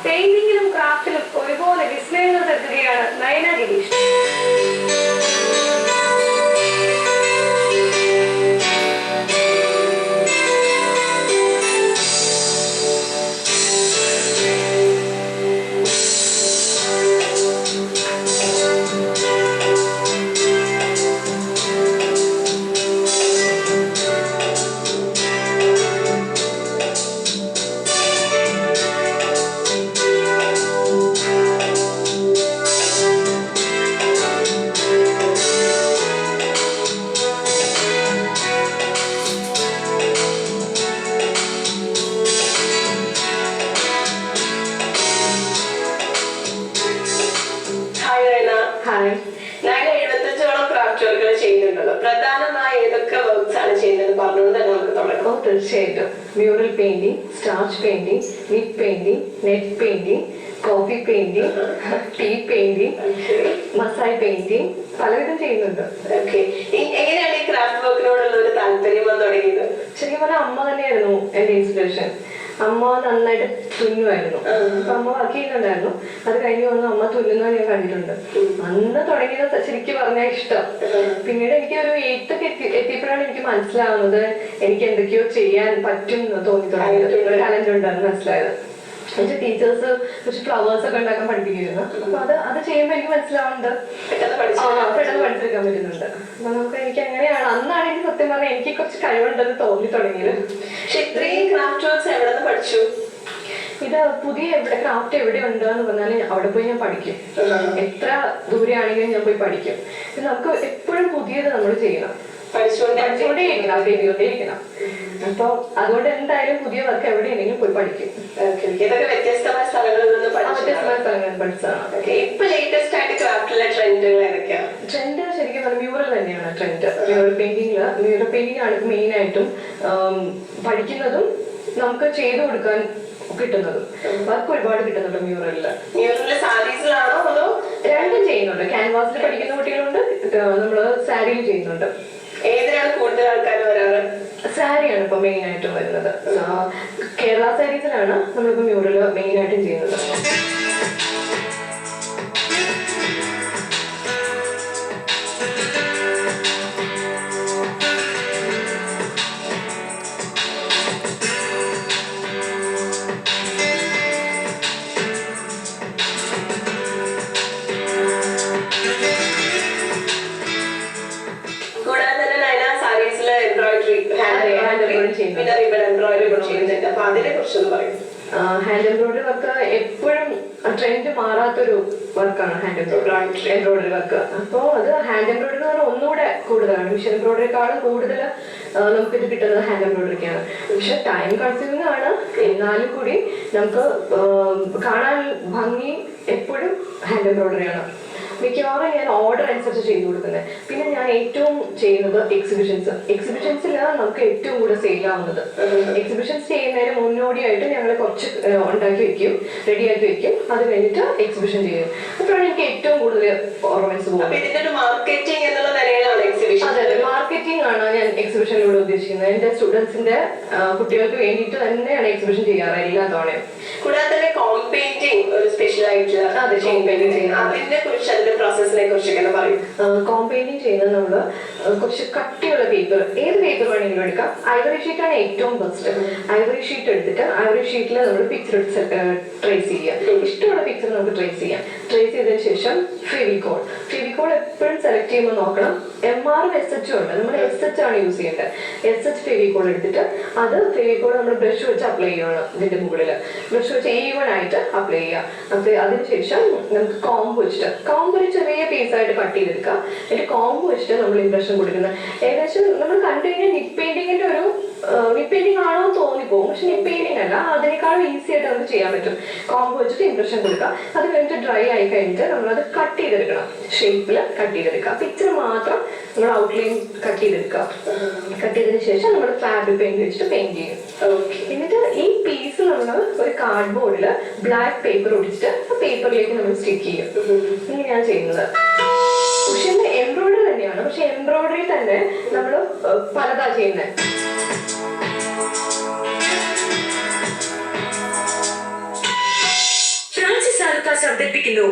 പെയിന്റിങ്ങിലും ക്രാഫ്റ്റിലും ഒരുപോലെ വിസ്മയങ്ങൾ തീർക്കുകയാണ് നയന ഗിരീഷ്. തീർച്ചയായിട്ടും mural painting, starch painting, knit painting, net painting, coffee painting, tea painting, masala painting പലവിധം ചെയ്യുന്നുണ്ട്. എങ്ങനെയാണ് ഈ ക്രാഫ്റ്റ് വർക്കിനോടുള്ള ഒരു താല്പര്യം തുടങ്ങിയത്? ശരിക്കും പറഞ്ഞാൽ അമ്മ തന്നെയായിരുന്നു എന്റെ ഇൻസ്പിറേഷൻ. അമ്മ നന്നായിട്ട് തുന്നുമായിരുന്നു. അപ്പൊ അമ്മ വർക്ക് ചെയ്യുന്നുണ്ടായിരുന്നു. അത് കഴിഞ്ഞ് വന്ന് അമ്മ തുന്നുന്നത് ഞാൻ കണ്ടിട്ടുണ്ട്. അന്ന് തുടങ്ങിയത് ശരിക്കും പറഞ്ഞാൽ ഇഷ്ടം. പിന്നീട് എനിക്ക് ഒരു എയ്ത്തൊക്കെ എത്തിയപ്പോഴാണ് എനിക്ക് മനസ്സിലാവുന്നത് എനിക്ക് എന്തൊക്കെയോ ചെയ്യാൻ പറ്റും എന്ന് തോന്നി തുടങ്ങിയത്. ടാലന്റ് ഉണ്ടെന്ന് മനസ്സിലായത്. എന്നുവെച്ചാൽ ടീച്ചേഴ്സ് കുറച്ച് ഫ്ലവേഴ്സ് ഒക്കെ ഉണ്ടാക്കാൻ പഠിപ്പിക്കുന്നു. അപ്പൊ അത് ചെയ്യുമ്പോ എനിക്ക് മനസ്സിലാവുന്നുണ്ട്, പെട്ടെന്ന് പഠിച്ചെടുക്കാൻ പറ്റുന്നുണ്ട്. അപ്പൊ നമുക്ക് എനിക്ക് അങ്ങനെയാണ് അന്നാണ് എനിക്ക് സത്യം പറഞ്ഞാൽ എനിക്ക് കുറച്ച് കഴിവുണ്ടെന്ന് തോന്നി തുടങ്ങിയത്. ഇത് പുതിയ ക്രാഫ്റ്റ് എവിടെ ഉണ്ടെന്ന് പറഞ്ഞാൽ അവിടെ പോയി ഞാൻ പഠിക്കും. എത്ര ദൂരെയാണെങ്കിലും ഞാൻ പോയി പഠിക്കും. നമുക്ക് എപ്പോഴും പുതിയത് നമ്മൾ ചെയ്യണം, പഠിച്ചുകൊണ്ടേയിരിക്കണം, അപ്ഡേറ്റ് ചെയ്തുകൊണ്ടേയിരിക്കണം. അപ്പൊ അതുകൊണ്ട് എന്തായാലും പുതിയ വർക്ക് എവിടെയാണെങ്കിലും പോയി പഠിക്കും. വ്യത്യസ്തമായ സ്ഥലങ്ങളിൽ പഠിച്ചതാണ്. ട്രെൻഡ് ശരിക്കും പറഞ്ഞാൽ മ്യൂറൽ തന്നെയാണ് ട്രെൻഡ്. മ്യൂറൽ പെയിന്റിംഗ് ആണ് മെയിൻ ആയിട്ടും പഠിക്കുന്നതും നമുക്ക് ചെയ്തു കൊടുക്കാൻ കിട്ടുന്നതും. വർക്ക് ഒരുപാട് കിട്ടുന്നുണ്ട് മ്യൂറലില്. രണ്ടും ചെയ്യുന്നുണ്ട്. ക്യാൻവാസിൽ പഠിക്കുന്ന കുട്ടികളുണ്ട്, നമ്മള് സാരിയിൽ ചെയ്യുന്നുണ്ട്. ഏതിനാണ് കൂടുതൽ ആൾക്കാർ വരാറ്? സാരിയാണ് ഇപ്പൊ മെയിൻ ആയിട്ടും വരുന്നത്. കേരള സാരീസിലാണ് നമ്മളിപ്പോ മ്യൂറൽ മെയിൻ ആയിട്ടും ചെയ്യുന്നത്. ഹാൻഡ് എംബ്രോയിഡറി വർക്ക് എപ്പോഴും ട്രെൻഡ് മാറാത്തൊരു വർക്കാണ് ഹാൻഡ് എംബ്രോയിഡറി വർക്ക്. അപ്പോൾ അത് ഹാൻഡ് എംബ്രോയിഡറി എന്ന് പറഞ്ഞാൽ ഒന്നുകൂടെ കൂടുതലാണ്. മിഷൻ എംബ്രോയിഡറിക്കാളും കൂടുതൽ നമുക്കിത് കിട്ടുന്നത് ഹാൻഡ് എംബ്രോയിഡറിക്കാണ്. പക്ഷെ ടൈം കൺസ്യൂമിംഗ് ആണ്. എന്നാലും കൂടി നമുക്ക് കാണാൻ ഭംഗി എപ്പോഴും ഹാൻഡ് എംബ്രോയിഡറിയാണ്. മിക്കവാറും ഞാൻ ഓർഡർ അനുസരിച്ച് ചെയ്തു കൊടുക്കുന്നത്. പിന്നെ ഞാൻ ഏറ്റവും ചെയ്യുന്നത് എക്സിബിഷൻസിൽ നമുക്ക് ഏറ്റവും കൂടുതൽ സെയിലാവുന്നത്. എക്സിബിഷൻസ് ചെയ്യുന്നതിന് മുന്നോടിയായിട്ട് ഞങ്ങൾ കുറച്ച് ഉണ്ടാക്കി വെക്കും, റെഡിയാക്കി വെക്കും. അത് കഴിഞ്ഞിട്ട് എക്സിബിഷൻ ചെയ്യും. അപ്പോഴാണ് എനിക്ക് ഏറ്റവും കൂടുതൽ ഓർണമെന്റ്സ് പോകുന്നത്. അതെ, മാർക്കറ്റിംഗ് ആണ് ഞാൻ എക്സിബിഷനിലൂടെ ഉദ്ദേശിക്കുന്നത്. എന്റെ സ്റ്റുഡൻസിന്റെ കുട്ടികൾക്ക് വേണ്ടിയിട്ട് തന്നെയാണ് എക്സിബിഷൻ ചെയ്യാറ് എല്ലാ തവണയും. കൂടാതെ തന്നെ കോം പെയിന്റിംഗ് ഒരു സ്പെഷ്യൽ ആയിട്ടുള്ള കോം പെയിന്റിംഗ് ചെയ്യുന്നത് നമ്മള് കുറച്ച് കട്ടിയുള്ള പേപ്പർ, ഏത് പേപ്പർ വേണമെങ്കിലും എടുക്കാം. ഐവറി ഷീറ്റ് ആണ് ഏറ്റവും ബെസ്റ്റ്. ഐവറി ഷീറ്റ് എടുത്തിട്ട് ഐവറി ഷീറ്റിൽ നമ്മൾ പിക്ചർ ട്രേസ് ചെയ്യാം. ഇഷ്ടമുള്ള പിക്ചർ നമുക്ക് ട്രേസ് ചെയ്യാം. ട്രേസ് ചെയ്തതിനു ശേഷം ഫെവിക്കോൾ എപ്പോഴും സെലക്ട് ചെയ്യുമ്പോൾ നോക്കണം. MR SH ഉണ്ട്, നമ്മൾ SH ആണ് യൂസ് ചെയ്യേണ്ടത്. SH ഫെവിക്കോൾ എടുത്തിട്ട് അത് ഫെവിക്കോൾ നമ്മൾ ബ്രഷ് വെച്ച് അപ്ലൈ ചെയ്യണം. ഇതിന്റെ മുകളിൽ ബ്രഷ് വെച്ച് ഈവൺ ആയിട്ട് അപ്ലൈ ചെയ്യാം. അതിനുശേഷം നമുക്ക് കോംബ് ഒരു ചെറിയ പീസായിട്ട് കട്ട് ചെയ്തെടുക്കാം. എന്നിട്ട് കോംബ് വെച്ചിട്ട് നമ്മൾ ഇംപ്രഷൻ കൊടുക്കുന്നത് ഏകദേശം നമ്മൾ കണ്ടു കഴിഞ്ഞാൽ നിപ്പ് പെയിന്റിങ്ങിന്റെ ഒരു നിപ്പ് പെയിന്റിംഗ് ആണോ തോന്നിപ്പോകും. പക്ഷെ നിപ്പ് പെയിന്റിംഗ് അല്ല, അതിനേക്കാളും ഈസി ആയിട്ട് നമുക്ക് ചെയ്യാൻ പറ്റും. കോംബ് വെച്ചിട്ട് ഇംപ്രഷൻ കൊടുക്കാം. അത് കഴിഞ്ഞിട്ട് ഡ്രൈ ആയി കഴിഞ്ഞിട്ട് നമ്മളത് കട്ട് ചെയ്തെടുക്കണം. ഷേപ്പിൽ കട്ട് ചെയ്തെടുക്കുക. പിക്ചർ മാത്രം നമ്മൾ ഔട്ട്ലൈൻ കട്ട് ചെയ്തെടുക്കുക. കട്ട് ചെയ്തതിനു ശേഷം നമ്മൾ ഫാബ്രിക് പെയിന്റ് വെച്ചിട്ട് പെയിന്റ് ചെയ്യും. എന്നിട്ട് ഈ പീസ് നമ്മൾ ഒരു കാർഡ്ബോർഡിൽ ബ്ലാക്ക് പേപ്പർ ഒടിച്ചിട്ട് ആ പേപ്പറിലേക്ക് നമ്മൾ സ്റ്റിക്ക് ചെയ്യും. ഇങ്ങനെയാണ് ചെയ്യുന്നത്. പക്ഷെ എംബ്രോയിഡറി തന്നെയാണ്. പക്ഷെ എംബ്രോയിഡറി തന്നെ നമ്മൾ പലതാ ചെയ്യുന്നത്. പ്രകാശ് അവതരിപ്പിക്കുന്നു